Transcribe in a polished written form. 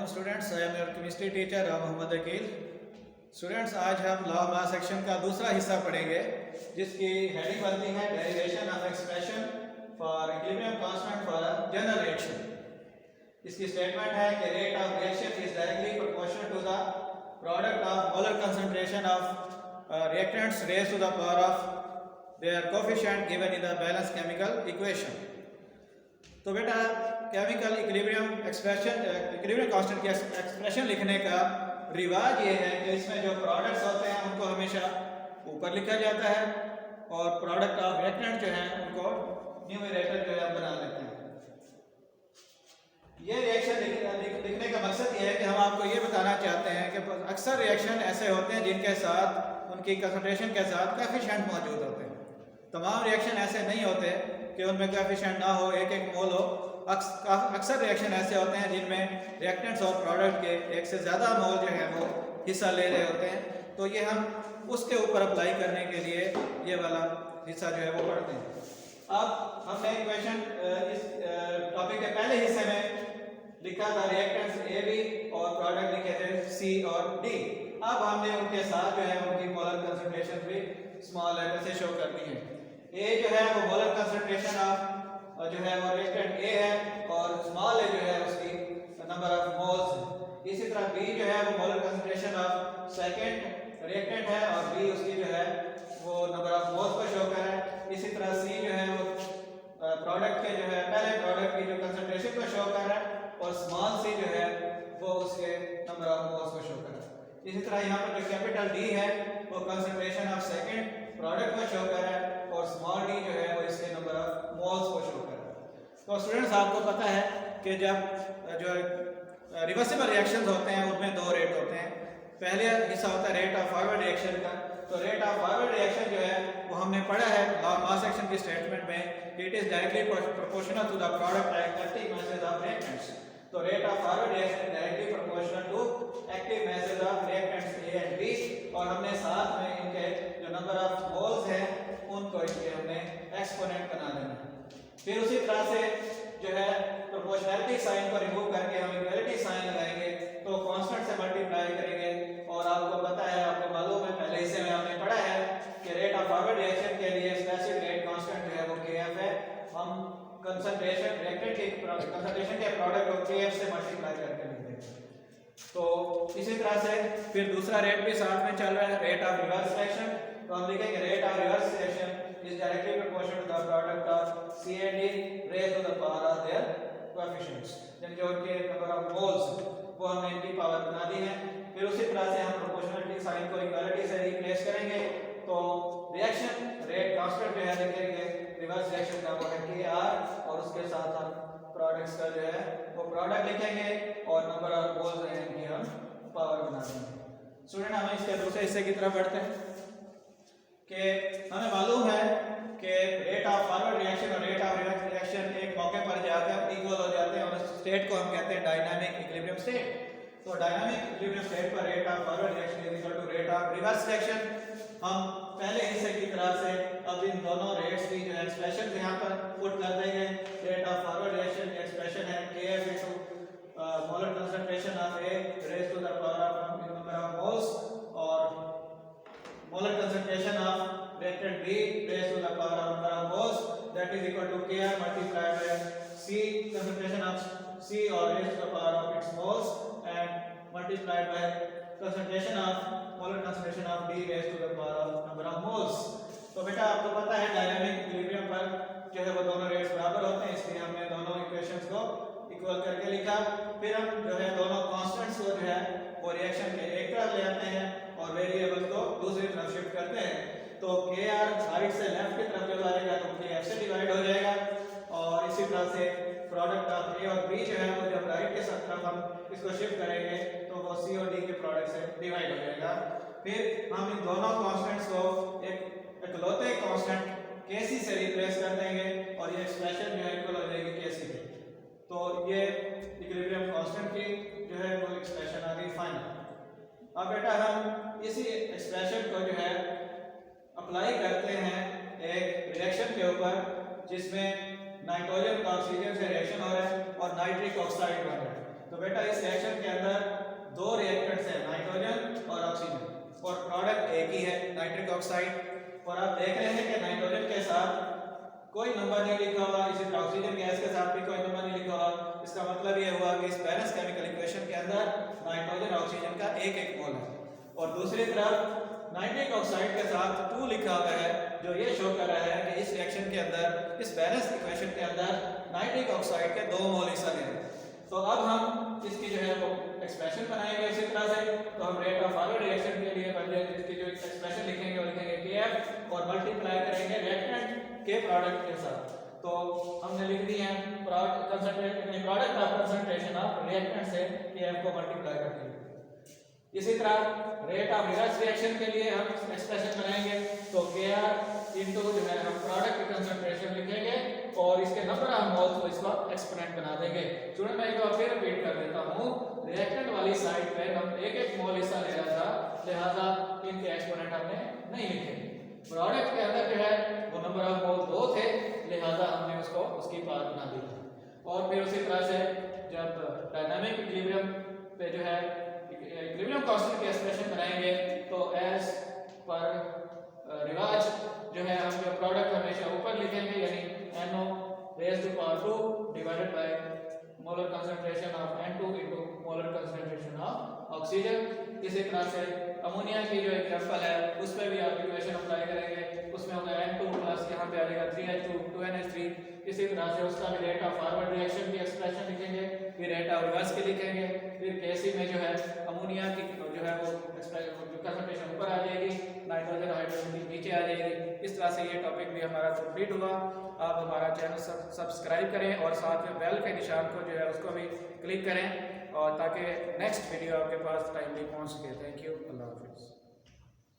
Students, I am your chemistry teacher Mohammad Aqeel. Students, आज हम law of mass action का दूसरा हिस्सा पढ़ेंगे, जिसकी हेडिंग बनती है derivation of expression for equilibrium constant for general reaction. इसकी स्टेटमेंट है कि rate of reaction is directly proportional to the product of molar concentration of reactants raise to the power of their coefficient given in the balance chemical equation. तो बेटा, chemical equilibrium constant की expression लिखने का रिवाज ये है कि इसमें जो प्रोडक्ट्स होते हैं उनको हमेशा ऊपर लिखा जाता है और प्रोडक्ट ऑफ रिएक्टेंट जो है उनको न्यूमरेटर जो है बना लेते हैं। ये रिएक्शन लिखने का मकसद ये है कि हम आपको ये बताना चाहते हैं कि अक्सर रिएक्शन ऐसे होते हैं जिनके साथ उनकी कंसंट्रेशन के साथ कोएफिशिएंट मौजूद होते हैं। तमाम रिएक्शन ऐसे नहीं होते कि उनमें कोएफिशिएंट ना हो, एक एक मोल हो। अक्सर रिएक्शन ऐसे होते हैं जिनमें रिएक्टेंट्स और प्रोडक्ट के एक से ज़्यादा मोल जो है वो हिस्सा ले रहे होते हैं। तो ये हम उसके ऊपर अप्लाई करने के लिए ये वाला हिस्सा जो है वो पढ़ते हैं। अब हमने इक्वेशन इस टॉपिक के पहले हिस्से में लिखा था रिएक्टेंट्स ए बी और प्रोडक्ट लिखे थे सी और डी। अब हमने उनके साथ जो है उनकी मोलर कंसंट्रेशन भी स्मॉल लेटर से शो कर दी है। ए जो है वो मोलर कंसंट्रेशन ऑफ जो है वो रिएक्टेंट ए है और स्मॉल ए जो है उसकी नंबर ऑफ मोल्स है। इसी तरह बी जो है वो molar concentration of second reactant है और बी उसकी जो है वो नंबर ऑफ मोल्स को शो कर रहा है। इसी तरह सी जो है वो प्रोडक्ट के जो है पहले प्रोडक्ट की जो कंसंट्रेशन को शो कर रहा है और स्मॉल सी जो है वो उसके नंबर ऑफ मोल्स को शो कर रहा है। इसी तरह यहाँ पर जो कैपिटल डी है वो कंसंट्रेशन ऑफ सेकंड प्रोडक्ट को शो कर रहा है और स्मॉल डी जो है वो इसके नंबर ऑफ मोल्स को शो कर रहा है। तो स्टूडेंट्स, आपको पता है कि जब जो रिवर्सिबल रिएक्शंस होते हैं उनमें दो रेट होते हैं। पहले हिस्सा होता है रेट ऑफ फॉरवर्ड रिएक्शन का। तो रेट ऑफ फॉरवर्ड रिएक्शन जो है वो हमने पढ़ा है लॉ ऑफ मास एक्शन की स्टेटमेंट में, it is directly proportional to the product active masses of reactants. तो rate of forward reaction directly proportional to active masses of reactants A and B, और हमने साथ में इनके जो नंबर ऑफ मोल्स हैं उनको इनके हमने एक्सपोनेंट बना देना है। फिर उसी तरह से जो है प्रोपोर्शनैलिटी साइन को रिमूव करके हम इक्वालिटी साइन लगाएंगे, तो कांस्टेंट से मल्टीप्लाई करेंगे। और आपको पता है, आपको मालूम है, पहले हिस्से में हमने पढ़ा है कि रेट ऑफ फॉरवर्ड रिएक्शन के लिए स्पेसिफिक रेट कांस्टेंट जो है वो Kf है। हम कंसंट्रेशन रिएक्टेंट की कंसंट्रेशन के प्रोडक्ट को Kf से मल्टीप्लाई करके लिख देंगे। तो इसी तरह से फिर दूसरा रेट भी साथ में चल रहा है, रेट ऑफ रिवर्स रिएक्शन। तो हम लिखेंगे rate of reverse reaction is directly proportional to the product of C and D raised to the power of their coefficients, यानी जो उनके नंबर ऑफ मोल्स वो हमने इनकी पावर बना दी है। फिर उसी तरह से हम प्रोपोर्शनलिटी साइन को इक्वालिटी से रिप्लेस करेंगे, तो रिएक्शन रेट कांस्टेंट जो है लिखेंगे रिवर्स रिएक्शन का वो है Kr, और उसके साथ हम प्रोडक्ट्स का जो है वो प्रोडक्ट लिखेंगे और नंबर ऑफ मोल्स हैं इनकी हम पावर बना देंगे। स्टूडेंट, हम इसके दूसरे हिस्से की तरफ बढ़ते हैं कि हमें मालूम है कि रेट ऑफ फॉरवर्ड रिएक्शन और रेट ऑफ रिवर्स रिएक्शन एक मौके पर जाकर इक्वल हो जाते हैं और उस स्टेट को हम कहते हैं डायनामिक इक्विलिब्रियम स्टेट। तो डायनामिक इक्विलिब्रियम स्टेट पर rate of forward reaction is equal to rate of reverse reaction. हम पहले हिस्से की तरह से अब इन दोनों रेट्स की जो एक्सप्रेशन यहाँ पर पुट कर देंगे। रेट ऑफ फॉरवर्ड रिएक्शन की एक्सप्रेशन है Kf into molar concentration of A raise to the power of number of moles और molar concentration of reactant B raised to the power of number of moles, that is equal to Kr multiplied by C concentration of C or raised to the power of its moles and multiplied by concentration of molar concentration of D raised to the power of number of moles। तो बेटा, आपको पता है dynamic equilibrium पर जो है वो दोनों रेट्स बराबर होते हैं, इसलिए हमने दोनों इक्वेशंस को इक्वल करके लिखा। फिर हम जो है दोनों कांस्टेंट्स को जो है वो रिएक्शन के एक तरफ ले आते हैं और वेरिएबल को दूसरी तरफ शिफ्ट करते हैं। तो Kr राइट से लेफ्ट की तरफ जब आएगा तो Kf से डिवाइड हो जाएगा, और इसी तरह से प्रोडक्ट ऑफ A और B जो है वो जब राइट के तरफ हम इसको शिफ्ट करेंगे तो वो C और D के प्रोडक्ट से डिवाइड हो जाएगा। फिर हम इन दोनों कांस्टेंट्स को एक इकलौते कांस्टेंट Kc से रिप्लेस कर देंगे और ये एक्सप्रेशन जो है इक्वल हो जाएगी Kc की। तो ये इक्विलिब्रियम कांस्टेंट की जो है वो एक्सप्रेशन आ गई फाइनल। अब बेटा, हम इसी एक्सप्रेशन को जो है अप्लाई करते हैं एक रिएक्शन के ऊपर जिसमें नाइट्रोजन का ऑक्सीजन से रिएक्शन हो रहा है और नाइट्रिक ऑक्साइड बन रहा है। तो बेटा, इस रिएक्शन के अंदर नाइट्रिक ऑक्साइड, और आप देख रहे हैं कि नाइट्रोजन के साथ कोई नंबर नहीं लिखा हुआ, इसी तरह ऑक्सीजन गैस के साथ भी कोई नंबर नहीं लिखा हुआ। इसका मतलब ये हुआ कि इस बैलेंस केमिकल इक्वेशन के अंदर नाइट्रोजन ऑक्सीजन का एक एक मोल है, और दूसरी तरफ नाइट्रिक ऑक्साइड के साथ 2 लिखा हुआ है, जो ये शो कर रहा है कि इस रिएक्शन के अंदर, इस बैलेंस इक्वेशन के अंदर नाइट्रिक ऑक्साइड के 2 मोल हिस्सा ले रहे हैं। तो अब हम इसकी जो है वो एक्सप्रेशन बनाएंगे इसी तरह से। तो हम रेट ऑफ फॉरवर्ड रिएक्शन के लिए पहले इसकी जो एक्सप्रेशन लिखेंगे वो लिखेंगे KF और मल्टीप्लाई करेंगे रिएक्टेंट के प्रोडक्ट के साथ। तो हमने लिख दी है product of concentration of reactant से KF को मल्टीप्लाई करके। इसी तरह रेट ऑफ रिवर्स रिएक्शन के लिए हम एक्सप्रेशन बनाएंगे, तो KR इनटू जो है हम प्रोडक्ट की कंसंट्रेशन लिखेंगे और इसके नंबर ऑफ मोल्स को इसका एक्सपोनेंट बना देंगे। चुने मैं एक बार फिर रिपीट कर देता हूँ, रिएक्टेंट वाली साइड पे हम एक एक मोल हिस्सा ले रहा था, लिहाजा इनके एक्सपोनेंट हमने नहीं लिखे। प्रोडक्ट के अंदर जो है वो नंबर ऑफ मोल 2 थे, लिहाजा हमने उसको उसकी पार्ट बना दी। और फिर उसी तरह से जब डायनामिक इक्विलिब्रियम पे जो है इक्विलिब्रियम कांस्टेंट की एक्सप्रेशन बनाएंगे, तो एज पर रिवाज जो है हम जो प्रोडक्ट हमेशा ऊपर लिखेंगे, यानी NO raised to power 2 divided by molar concentration of N2 into molar concentration of oxygen. इसी तरह से अमोनिया की जो एग्जांपल है उस पर भी आप इक्वेशन अप्लाई करेंगे, उसमें होगा N2 प्लस यहाँ पे आ जाएगा 3H2 2NH3। इसी तरह से उसका भी रेट ऑफ फॉरवर्ड रिएक्शन की एक्सप्रेशन लिखेंगे, फिर रेट ऑफ रिवर्स की लिखेंगे, फिर केसी में जो है अमोनिया की जो है वो कंसंट्रेशन ऊपर आ जाएगी, नाइट्रोजन हाइड्रोजन की नीचे आ जाएगी। इस तरह से ये टॉपिक भी हमारा कंप्लीट हुआ। आप हमारा चैनल सब्सक्राइब करें और साथ में बेल के निशान को जो है उसको भी क्लिक करें, और ताकि नेक्स्ट वीडियो आपके पास टाइमली पहुंच सके। Thank you. अल्लाह।